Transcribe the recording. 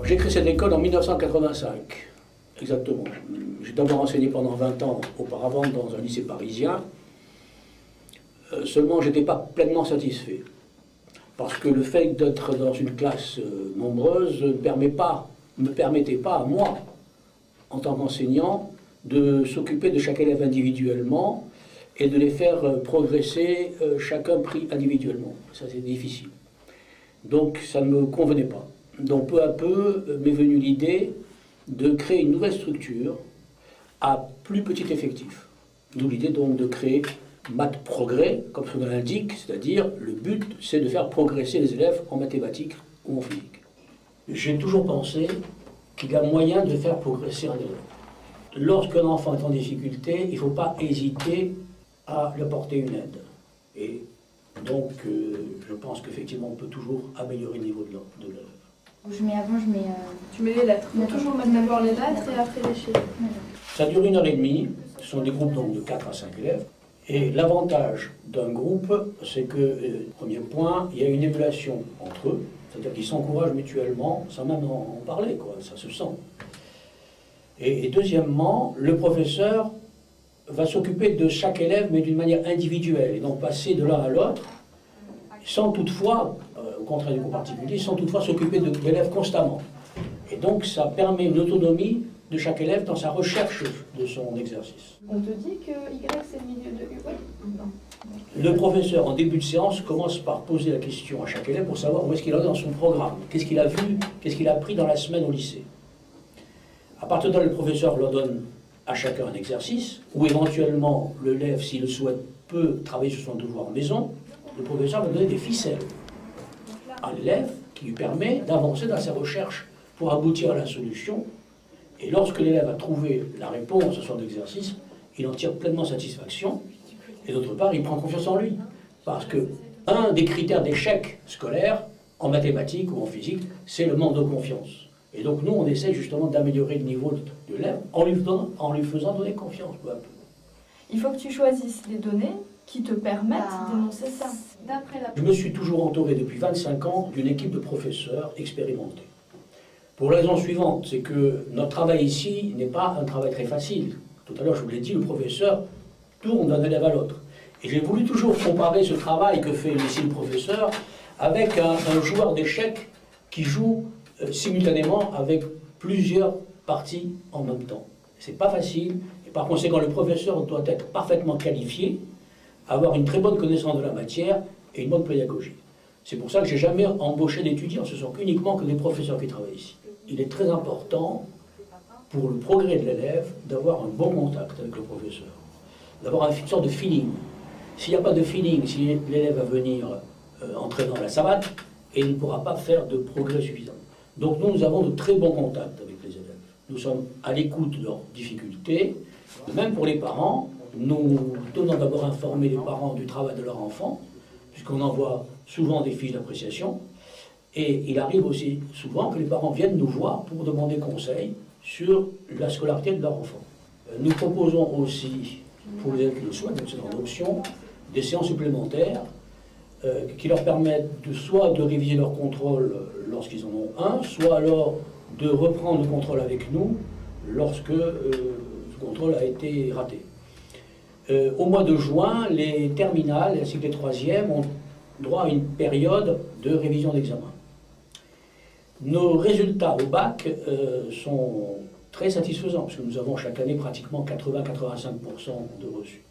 J'ai créé cette école en 1985, exactement. J'ai d'abord enseigné pendant 20 ans auparavant dans un lycée parisien. Seulement, je n'étais pas pleinement satisfait. Parce que le fait d'être dans une classe nombreuse ne me permettait pas à moi, en tant qu'enseignant, de s'occuper de chaque élève individuellement et de les faire progresser, chacun pris individuellement. Ça, c'est difficile. Donc, ça ne me convenait pas. Donc, peu à peu, m'est venue l'idée de créer une nouvelle structure à plus petit effectif. D'où l'idée donc de créer Maths Progrès, comme son nom l'indique, c'est-à-dire le but, c'est de faire progresser les élèves en mathématiques ou en physique. J'ai toujours pensé qu'il y a moyen de faire progresser un élève. Lorsqu'un enfant est en difficulté, il ne faut pas hésiter à lui apporter une aide. Et donc, je pense qu'effectivement, on peut toujours améliorer le niveau de l'élève. Tu mets les lettres. Il faut toujours mettre d'abord les lettres et après les chiffres. Ça dure 1h30. Ce sont des groupes donc de 4 à 5 élèves. Et l'avantage d'un groupe, c'est que, premier point, il y a une émulation entre eux. C'est-à-dire qu'ils s'encouragent mutuellement, sans même en parler, quoi, ça se sent. Et deuxièmement, le professeur va s'occuper de chaque élève, mais d'une manière individuelle, et donc passer de l'un à l'autre, sans toutefois, au contraire du cours particulier, sans toutefois s'occuper de l'élève constamment. Et donc ça permet une autonomie de chaque élève dans sa recherche de son exercice. On te dit que Y c'est le milieu de U? Oui. Le professeur, en début de séance, commence par poser la question à chaque élève pour savoir où est-ce qu'il en est dans son programme, qu'est-ce qu'il a vu, qu'est-ce qu'il a appris dans la semaine au lycée. À partir de là, le professeur leur donne à chacun un exercice, ou éventuellement l'élève, s'il le souhaite, peut travailler sur son devoir en maison. Le professeur va donner des ficelles à l'élève qui lui permet d'avancer dans sa recherche pour aboutir à la solution. Et lorsque l'élève a trouvé la réponse à son exercice, il en tire pleinement satisfaction. Et d'autre part, il prend confiance en lui. Parce que un des critères d'échec scolaire, en mathématiques ou en physique, c'est le manque de confiance. Et donc nous, on essaie justement d'améliorer le niveau de l'élève en lui faisant donner confiance peu à peu. Il faut que tu choisisses les données qui te permettent d'énoncer ça. Je me suis toujours entouré depuis 25 ans d'une équipe de professeurs expérimentés. Pour la raison suivante, c'est que notre travail ici n'est pas un travail très facile. Tout à l'heure, je vous l'ai dit, le professeur tourne d'un élève à l'autre. Et j'ai voulu toujours comparer ce travail que fait ici le professeur avec un joueur d'échecs qui joue simultanément avec plusieurs parties en même temps. C'est pas facile, et par conséquent, le professeur doit être parfaitement qualifié, avoir une très bonne connaissance de la matière et une bonne pédagogie. C'est pour ça que j'ai jamais embauché d'étudiants, ce sont uniquement que des professeurs qui travaillent ici. Il est très important, pour le progrès de l'élève, d'avoir un bon contact avec le professeur, d'avoir une sorte de feeling. S'il n'y a pas de feeling, si l'élève va venir entrer dans la savate, et il ne pourra pas faire de progrès suffisant. Donc nous avons de très bons contacts avec les élèves. Nous sommes à l'écoute de leurs difficultés. Même pour les parents, nous tenons d'abord à informer les parents du travail de leur enfant, puisqu'on envoie souvent des fiches d'appréciation. Et il arrive aussi souvent que les parents viennent nous voir pour demander conseil sur la scolarité de leur enfant. Nous proposons aussi, pour les élèves qui le souhaitent, donc c'est dans l'option, des séances supplémentaires qui leur permettent soit de réviser leur contrôle lorsqu'ils en ont un, soit alors de reprendre le contrôle avec nous lorsque ce contrôle a été raté. Au mois de juin, les terminales ainsi que les troisièmes ont droit à une période de révision d'examen. Nos résultats au bac sont très satisfaisants, parce que nous avons chaque année pratiquement 80-85% de reçus.